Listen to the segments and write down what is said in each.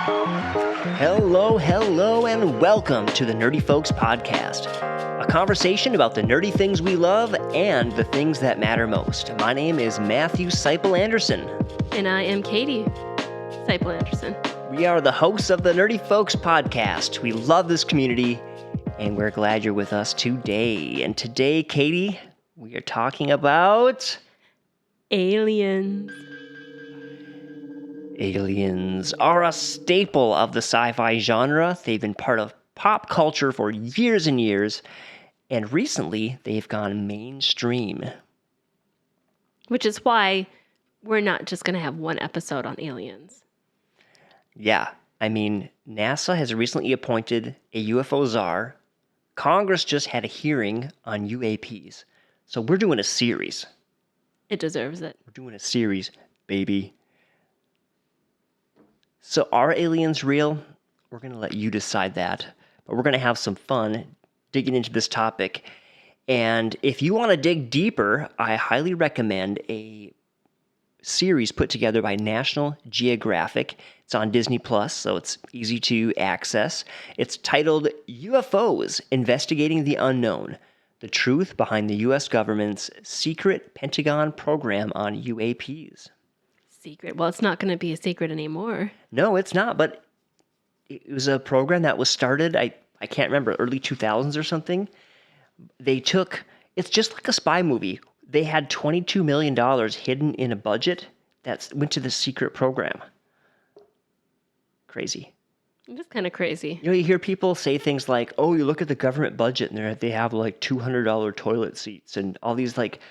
Hello, and welcome to the Nerdy Folks Podcast, a conversation about the nerdy things we love and the things that matter most. My name is Matthew Seipel Anderson. And I am Katie Seipel Anderson. We are the hosts of the Nerdy Folks Podcast. We love this community, and we're glad you're with us today. And today, Katie, we are talking about... aliens. Aliens are a staple of the sci-fi genre. They've been part of pop culture for years and years, and recently they've gone mainstream. Which is why we're not just going to have one episode on aliens. Yeah, I mean, NASA has recently appointed a UFO czar. Congress just had a hearing on UAPs. So we're doing a series. It deserves it. We're doing a series, baby. So are aliens real? We're going to let you decide that. But we're going to have some fun digging into this topic. And if you want to dig deeper, I highly recommend a series put together by National Geographic. It's on Disney Plus, so it's easy to access. It's titled UFOs Investigating the Unknown: The Truth Behind the U.S. Government's Secret Pentagon Program on UAPs. Secret. Well, it's not going to be a secret anymore. No, it's not, but it was a program that was started, I can't remember, early 2000s or something. It's just like a spy movie. They had $22 million hidden in a budget that went to the secret program. Crazy. It is kind of crazy. You hear people say things like, oh, you look at the government budget and they have like $200 toilet seats and all these like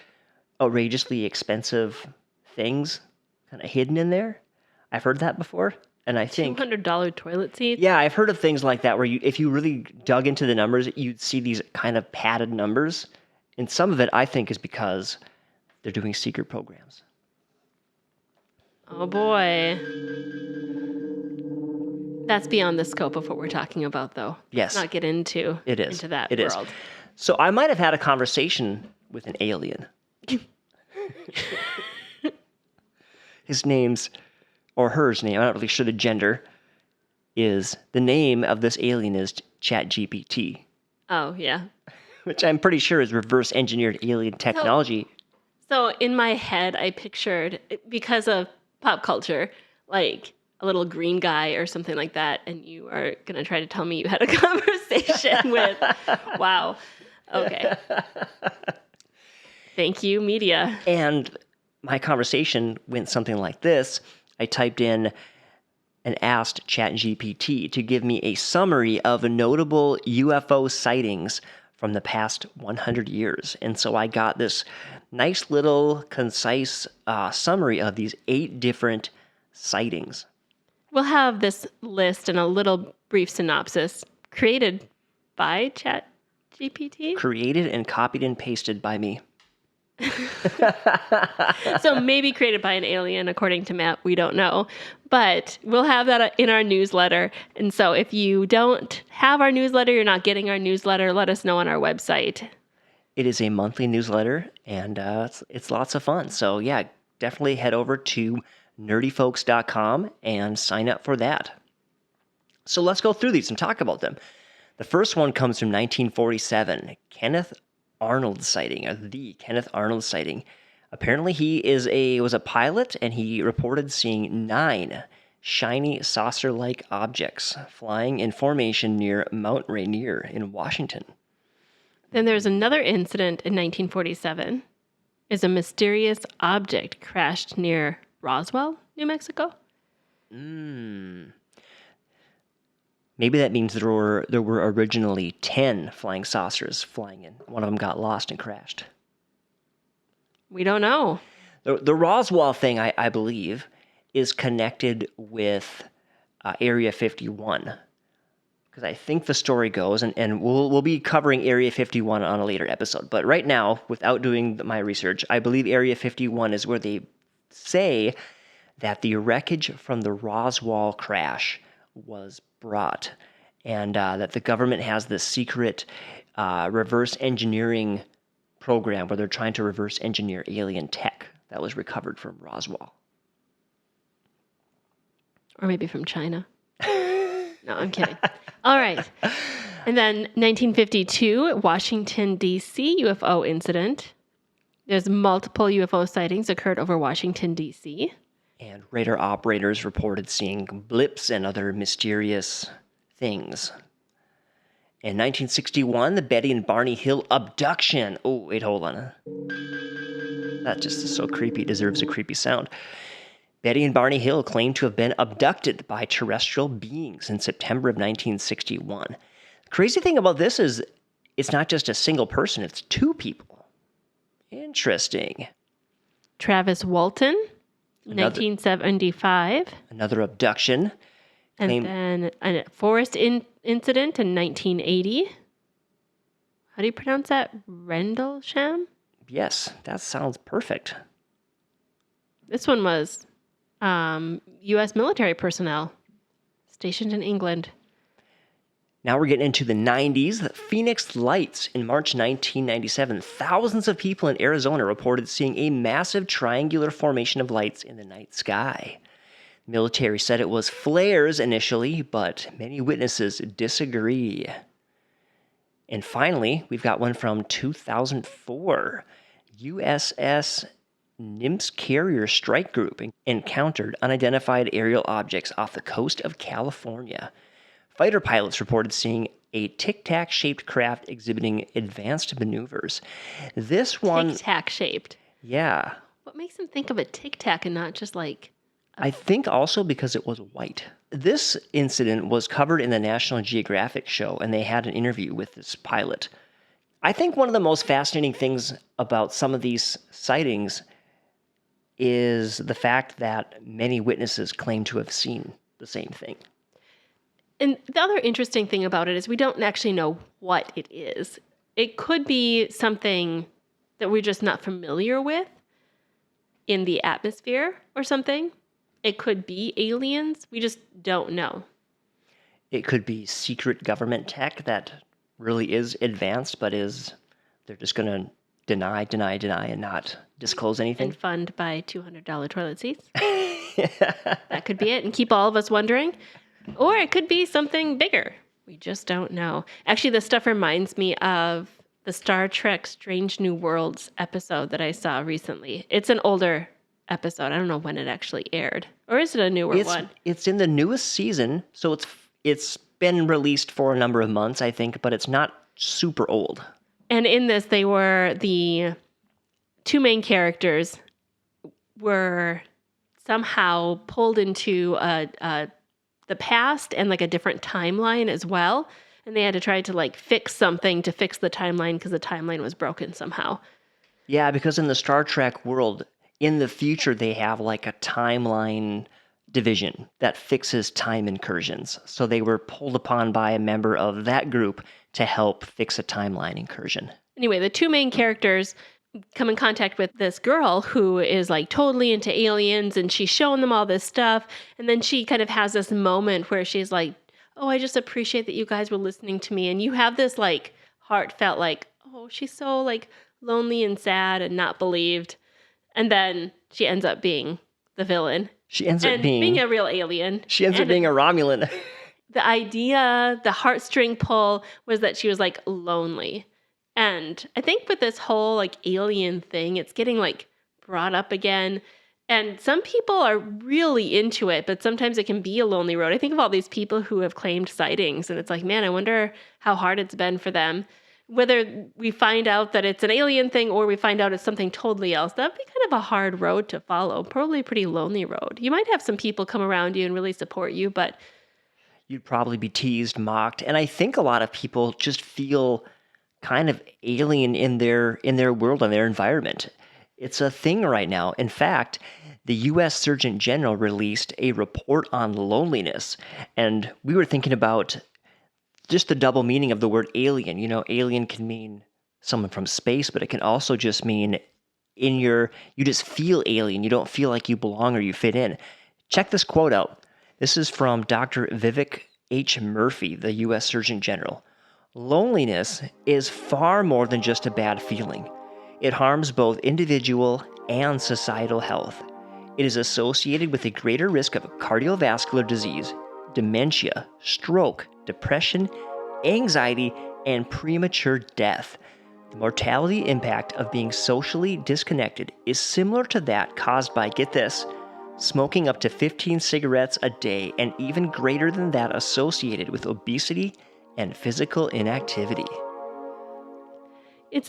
outrageously expensive things kind of hidden in there. I've heard that before, and I think $200 toilet seats. Yeah, I've heard of things like that where if you really dug into the numbers, you'd see these kind of padded numbers, and some of it I think is because they're doing secret programs. Oh boy, that's beyond the scope of what we're talking about, though. Yes, let's not get into it is into that it world. Is. So I might have had a conversation with an alien. His name's, or hers name, I'm not really sure the gender, is, the name of this alien is Chat GPT. Oh, yeah. Which I'm pretty sure is reverse engineered alien technology. So in my head, I pictured, because of pop culture, like a little green guy or something like that, and you are going to try to tell me you had a conversation with, wow, okay. Thank you, media. And my conversation went something like this. I typed in and asked Chat GPT to give me a summary of notable UFO sightings from the past 100 years. And so I got this nice little concise summary of these 8 different sightings. We'll have this list and a little brief synopsis created by Chat GPT. Created and copied and pasted by me. So maybe created by an alien, according to Matt, we don't know. But we'll have that in our newsletter. And so if you don't have our newsletter, you're not getting our newsletter, let us know on our website. It is a monthly newsletter, and it's lots of fun. So yeah, definitely head over to nerdyfolks.com and sign up for that. So let's go through these and talk about them. The first one comes from 1947, Kenneth Arnold sighting, or the Kenneth Arnold sighting. Apparently he was a pilot, and he reported seeing 9 shiny saucer-like objects flying in formation near Mount Rainier in Washington. Then there's another incident in 1947. Is a mysterious object crashed near Roswell, New Mexico? Maybe that means there were originally 10 flying saucers flying in. One of them got lost and crashed. We don't know. The Roswell thing, I believe, is connected with Area 51. Because I think the story goes, and we'll be covering Area 51 on a later episode. But right now, without doing my research, I believe Area 51 is where they say that the wreckage from the Roswell crash was brought, and that the government has this secret reverse engineering program where they're trying to reverse engineer alien tech that was recovered from Roswell. Or maybe from China. No, I'm kidding. All right. And then 1952, Washington, D.C. UFO incident. There's multiple UFO sightings occurred over Washington, D.C. And radar operators reported seeing blips and other mysterious things. In 1961, the Betty and Barney Hill abduction. Oh, wait, hold on. That just is so creepy. It deserves a creepy sound. Betty and Barney Hill claimed to have been abducted by terrestrial beings in September of 1961. The crazy thing about this is it's not just a single person, it's two people. Interesting. Travis Walton, 1975. Another abduction. And then a forest incident in 1980. How do you pronounce that? Rendlesham? Yes, that sounds perfect. This one was U.S. military personnel stationed in England. Now we're getting into the 90s. The Phoenix Lights in March 1997. Thousands of people in Arizona reported seeing a massive triangular formation of lights in the night sky. The military said it was flares initially, but many witnesses disagree. And finally, we've got one from 2004. USS Nimitz Carrier Strike Group encountered unidentified aerial objects off the coast of California. Fighter pilots reported seeing a tic-tac shaped craft exhibiting advanced maneuvers. This one... Tic-tac shaped? Yeah. What makes them think of a tic-tac and not just like... I think also because it was white. This incident was covered in the National Geographic show, and they had an interview with this pilot. I think one of the most fascinating things about some of these sightings is the fact that many witnesses claim to have seen the same thing. And the other interesting thing about it is we don't actually know what it is. It could be something that we're just not familiar with in the atmosphere or something. It could be aliens. We just don't know. It could be secret government tech that really is advanced, but they're just going to deny, and not disclose anything. And fund by $200 toilet seats. That could be it, and keep all of us wondering. Or it could be something bigger. We just don't know. Actually, this stuff reminds me of the Star Trek Strange New Worlds episode that I saw recently. It's an older episode. I don't know when it actually aired. Or is it a newer one? It's in the newest season, so it's been released for a number of months, I think, but it's not super old. And in this, the two main characters were somehow pulled into the past and like a different timeline as well. And they had to try to like fix something to fix the timeline because the timeline was broken somehow. Yeah, because in the Star Trek world, in the future, they have like a timeline division that fixes time incursions. So they were pulled upon by a member of that group to help fix a timeline incursion. Anyway, the two main characters come in contact with this girl who is like totally into aliens, and she's showing them all this stuff. And then she kind of has this moment where she's like, oh, I just appreciate that you guys were listening to me. And you have this like heartfelt like, oh, she's so like lonely and sad and not believed. And then she ends up being the villain. She ends up being a real alien. She ends up being a Romulan. The idea, the heartstring pull was that she was like lonely. And I think with this whole like alien thing, it's getting like brought up again. And some people are really into it, but sometimes it can be a lonely road. I think of all these people who have claimed sightings, and it's like, man, I wonder how hard it's been for them. Whether we find out that it's an alien thing or we find out it's something totally else, that'd be kind of a hard road to follow. Probably a pretty lonely road. You might have some people come around you and really support you, but you'd probably be teased, mocked. And I think a lot of people just feel kind of alien in their world and their environment. It's a thing right now. In fact, the U.S. Surgeon General released a report on loneliness. And we were thinking about just the double meaning of the word alien. You know, alien can mean someone from space, but it can also just mean you just feel alien. You don't feel like you belong or you fit in. Check this quote out. This is from Dr. Vivek H. Murphy, the U.S. Surgeon General. Loneliness is far more than just a bad feeling. It harms both individual and societal health. It is associated with a greater risk of cardiovascular disease, dementia, stroke, depression, anxiety, and premature death. The mortality impact of being socially disconnected is similar to that caused by, get this, smoking up to 15 cigarettes a day, and even greater than that associated with obesity and physical inactivity.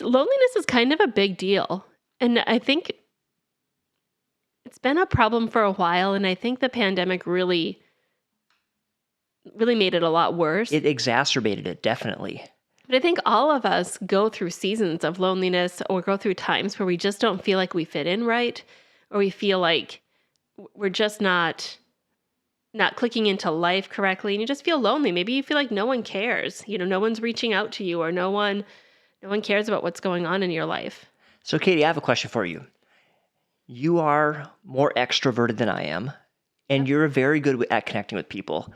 Loneliness is kind of a big deal. And I think it's been a problem for a while. And I think the pandemic really made it a lot worse. It exacerbated it, definitely. But I think all of us go through seasons of loneliness or go through times where we just don't feel like we fit in right, or we feel like we're just not clicking into life correctly, and you just feel lonely. Maybe you feel like no one cares. No one's reaching out to you, or no one cares about what's going on in your life. So, Katie, I have a question for you. You are more extroverted than I am, and you're very good at connecting with people.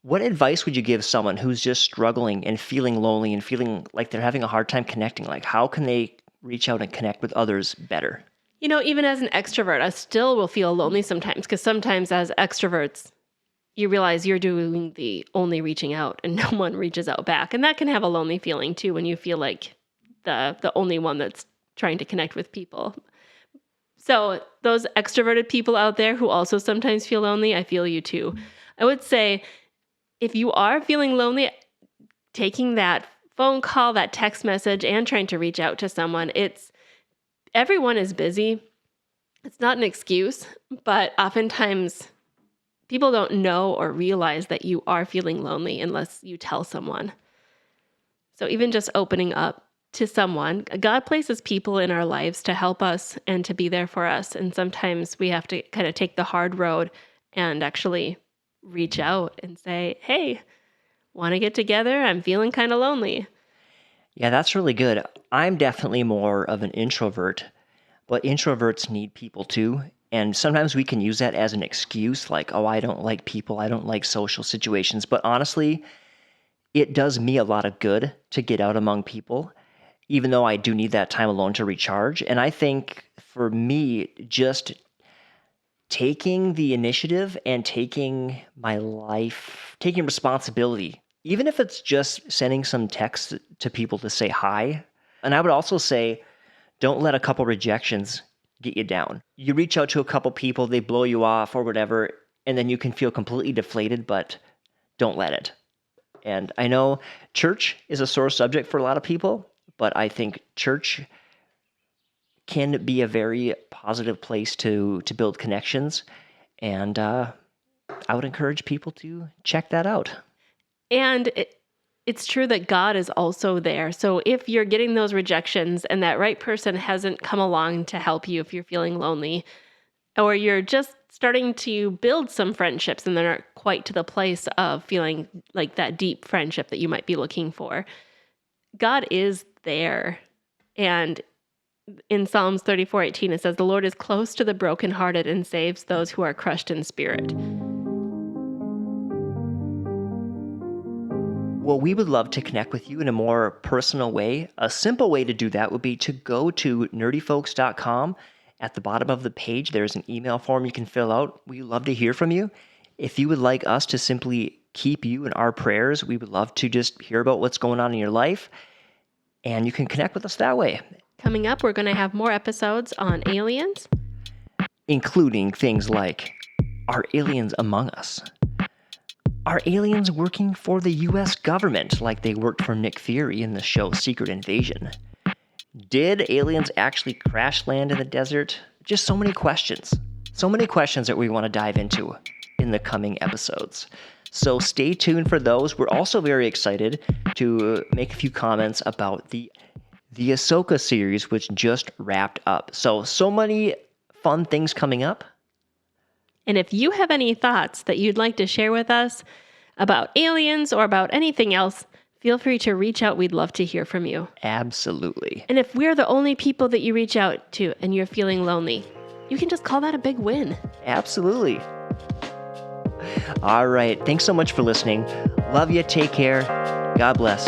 What advice would you give someone who's just struggling and feeling lonely and feeling like they're having a hard time connecting? Like, how can they reach out and connect with others better? Even as an extrovert, I still will feel lonely sometimes, because sometimes as extroverts, you realize you're doing the only reaching out and no one reaches out back. And that can have a lonely feeling too, when you feel like the only one that's trying to connect with people. So those extroverted people out there who also sometimes feel lonely, I feel you too. I would say, if you are feeling lonely, taking that phone call, that text message, and trying to reach out to someone, everyone is busy. It's not an excuse, but oftentimes people don't know or realize that you are feeling lonely unless you tell someone. So even just opening up to someone, God places people in our lives to help us and to be there for us. And sometimes we have to kind of take the hard road and actually reach out and say, hey, want to get together? I'm feeling kind of lonely. Yeah, that's really good. I'm definitely more of an introvert, but introverts need people too. And sometimes we can use that as an excuse, like, oh, I don't like people, I don't like social situations. But honestly, it does me a lot of good to get out among people, even though I do need that time alone to recharge. And I think for me, just taking the initiative and taking responsibility, even if it's just sending some text to people to say hi. And I would also say, don't let a couple rejections get you down. You reach out to a couple people, they blow you off or whatever, and then you can feel completely deflated, but don't let it. And I know church is a sore subject for a lot of people, but I think church can be a very positive place to build connections. And I would encourage people to check that out. And it's true that God is also there. So if you're getting those rejections and that right person hasn't come along to help you if you're feeling lonely, or you're just starting to build some friendships and they're not quite to the place of feeling like that deep friendship that you might be looking for, God is there. And in Psalms 34:18, it says, the Lord is close to the brokenhearted and saves those who are crushed in spirit. Well, we would love to connect with you in a more personal way. A simple way to do that would be to go to nerdyfolks.com. At the bottom of the page, there's an email form you can fill out. We love to hear from you. If you would like us to simply keep you in our prayers, we would love to just hear about what's going on in your life. And you can connect with us that way. Coming up, we're going to have more episodes on aliens, including things like, are aliens among us? Are aliens working for the U.S. government like they worked for Nick Fury in the show Secret Invasion? Did aliens actually crash land in the desert? Just so many questions. So many questions that we want to dive into in the coming episodes. So stay tuned for those. We're also very excited to make a few comments about the Ahsoka series, which just wrapped up. So many fun things coming up. And if you have any thoughts that you'd like to share with us about aliens or about anything else, feel free to reach out. We'd love to hear from you. Absolutely. And if we're the only people that you reach out to and you're feeling lonely, you can just call that a big win. Absolutely. All right. Thanks so much for listening. Love you. Take care. God bless.